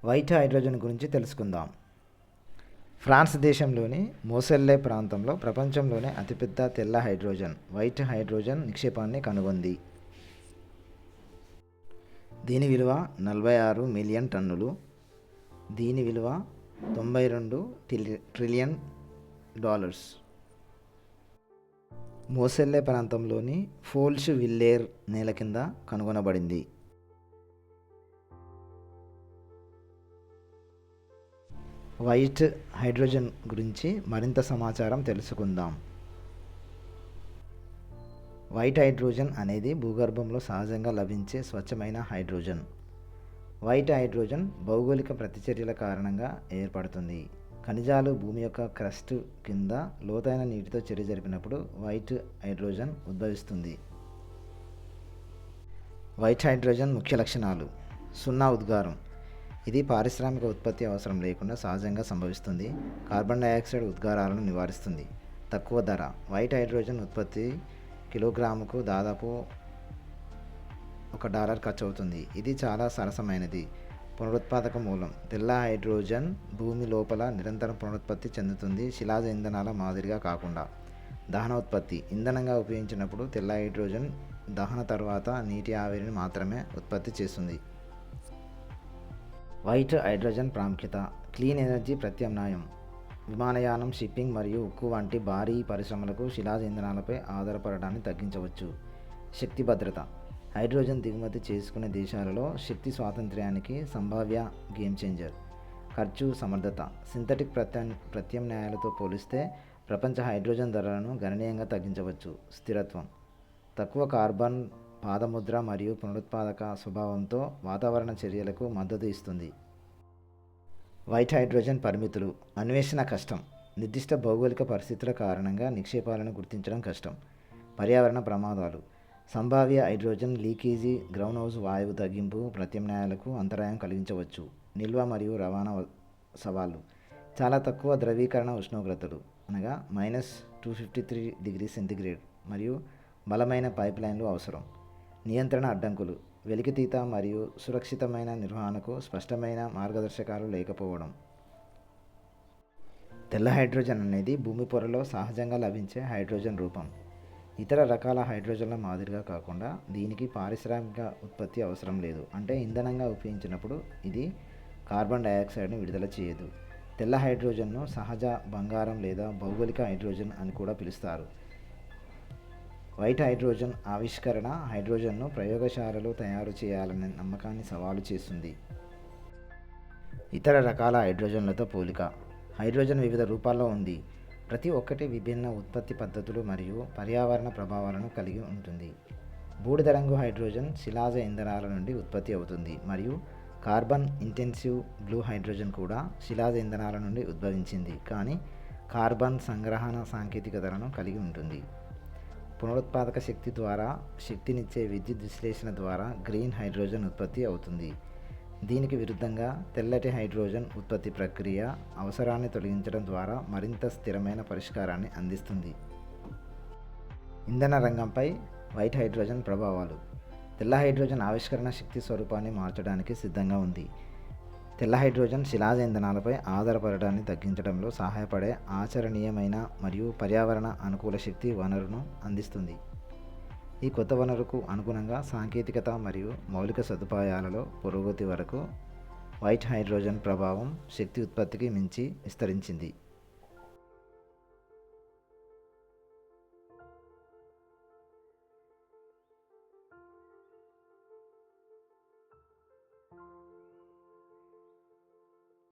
White hydrogen గురించి తెలుసుకుందాం. France దేశంలోని మోసెల్లే ప్రాంతంలో ప్రపంచంలోనే అతిపెద్ద తెల్ల హైడ్రోజన్ వైట్ హైడ్రోజన్ నిక్షేపాన్ని కనుగొంది. దీని విలువ 46 మిలియన్ టన్నులు. దీని విలువ $92 ట్రిలియన్. మోసెల్లే ప్రాంతంలోని ఫోల్ష్ విల్లేర్ నేల కింద కనుగొనబడింది. వైట్ హైడ్రోజన్ గురించి మరింత సమాచారం తెలుసుకుందాం. వైట్ హైడ్రోజన్ అనేది భూగర్భంలో సహజంగా లభించే స్వచ్ఛమైన హైడ్రోజన్. వైట్ హైడ్రోజన్ భౌగోళిక ప్రతిచర్యల కారణంగా ఏర్పడుతుంది. ఖనిజాలు భూమి యొక్క క్రస్ట్ కింద లోతైన నీటితో చర్య జరిపినప్పుడు వైట్ హైడ్రోజన్ ఉద్భవిస్తుంది. వైట్ హైడ్రోజన్ ముఖ్య లక్షణాలు: సున్నా ఉద్గారం. ఇది పారిశ్రామిక ఉత్పత్తి అవసరం లేకుండా సహజంగా సంభవిస్తుంది. కార్బన్ డయాక్సైడ్ ఉద్గారాలను నివారిస్తుంది. తక్కువ ధర. వైట్ హైడ్రోజన్ ఉత్పత్తి కిలోగ్రాముకు దాదాపు $1 ఖర్చు అవుతుంది. ఇది చాలా సరసమైనది. పునరుత్పాదక మూలం. తెల్ల హైడ్రోజన్ భూమి లోపల నిరంతరం పునరుత్పత్తి చెందుతుంది, శిలాజ ఇంధనాల మాదిరిగా కాకుండా. దహన ఉత్పత్తి. ఇంధనంగా ఉపయోగించినప్పుడు తెల్ల హైడ్రోజన్ దహన తర్వాత నీటి ఆవిరిని మాత్రమే ఉత్పత్తి చేస్తుంది. వైట్ హైడ్రోజన్ ప్రాముఖ్యత. క్లీన్ ఎనర్జీ ప్రత్యామ్నాయం. విమానయానం, షిప్పింగ్ మరియు ఉక్కు వంటి భారీ పరిశ్రమలకు శిలాజ ఇంధనాలపై ఆధారపడడాన్ని తగ్గించవచ్చు. శక్తి భద్రత. హైడ్రోజన్ దిగుమతి చేసుకునే దేశాలలో శక్తి స్వాతంత్ర్యానికి సంభావ్య గేమ్ చేంజర్. ఖర్చు సమర్థత. సింథటిక్ ప్రత్యామ్నాయాలతో పోలిస్తే ప్రపంచ హైడ్రోజన్ ధరలను గణనీయంగా తగ్గించవచ్చు. స్థిరత్వం. తక్కువ కార్బన్ పాదముద్ర మరియు పునరుత్పాదక స్వభావంతో వాతావరణ చర్యలకు మద్దతు ఇస్తుంది. వైట్ హైడ్రోజన్ పరిమితులు. అన్వేషణ కష్టం. నిర్దిష్ట భౌగోళిక పరిస్థితుల కారణంగా నిక్షేపాలను గుర్తించడం కష్టం. పర్యావరణ ప్రమాదాలు. సంభావ్య హైడ్రోజన్ లీకేజీ గ్రౌండ్ హౌస్ వాయువు తగ్గింపు ప్రత్యామ్నాయాలకు అంతరాయం కలిగించవచ్చు. నిల్వ మరియు రవాణా సవాళ్లు. చాలా తక్కువ ద్రవీకరణ ఉష్ణోగ్రతలు అనగా -253°C మరియు బలమైన పైప్లైన్లు అవసరం. నియంత్రణ అడ్డంకులు. వెలికితీత మరియు సురక్షితమైన నిర్వహణకు స్పష్టమైన మార్గదర్శకాలు లేకపోవడం. తెల్ల హైడ్రోజన్ అనేది భూమి పొరలో సహజంగా లభించే హైడ్రోజన్ రూపం. ఇతర రకాల హైడ్రోజన్ల మాదిరిగా కాకుండా దీనికి పారిశ్రామిక ఉత్పత్తి అవసరం లేదు. అంటే ఇంధనంగా ఉపయోగించినప్పుడు ఇది కార్బన్ డయాక్సైడ్ను విడుదల చేయదు. తెల్ల హైడ్రోజన్ను సహజ బంగారం లేదా భౌగోళిక హైడ్రోజన్ అని కూడా పిలుస్తారు. వైట్ హైడ్రోజన్ ఆవిష్కరణ హైడ్రోజన్ను ప్రయోగశాలలో తయారు చేయాలనే నమ్మకాన్ని సవాలు చేస్తుంది. ఇతర రకాల హైడ్రోజన్లతో పోలిక. హైడ్రోజన్ వివిధ రూపాల్లో ఉంది. ప్రతి ఒక్కటి విభిన్న ఉత్పత్తి పద్ధతులు మరియు పర్యావరణ ప్రభావాలను కలిగి ఉంటుంది. బూడిద రంగు హైడ్రోజన్ శిలాజ ఇంధనాల నుండి ఉత్పత్తి అవుతుంది మరియు కార్బన్ ఇంటెన్సివ్ బ్లూ హైడ్రోజన్ కూడా శిలాజ ఇంధనాల నుండి ఉద్భవించింది, కానీ కార్బన్ సంగ్రహణ సాంకేతికతలను కలిగి ఉంటుంది. పునరుత్పాదక శక్తి ద్వారా శక్తినిచ్చే విద్యుత్ విశ్లేషణ ద్వారా గ్రీన్ హైడ్రోజన్ ఉత్పత్తి అవుతుంది. దీనికి విరుద్ధంగా తెల్లటి హైడ్రోజన్ ఉత్పత్తి ప్రక్రియ అవసరాన్ని తొలగించడం ద్వారా మరింత స్థిరమైన పరిష్కారాన్ని అందిస్తుంది. ఇంధన రంగంపై వైట్ హైడ్రోజన్ ప్రభావాలు. తెల్ల హైడ్రోజన్ ఆవిష్కరణ శక్తి స్వరూపాన్ని మార్చడానికి సిద్ధంగా ఉంది. తెల్ల హైడ్రోజన్ శిలాజ ఇంధనాలపై ఆధారపడడాన్ని తగ్గించడంలో సహాయపడే ఆచరణీయమైన మరియు పర్యావరణ అనుకూల శక్తి వనరును అందిస్తుంది. ఈ కొత్త వనరుకు అనుగుణంగా సాంకేతికత మరియు మౌలిక సదుపాయాలలో పురోగతి వరకు వైట్ హైడ్రోజన్ ప్రభావం శక్తి ఉత్పత్తికి మించి విస్తరించింది.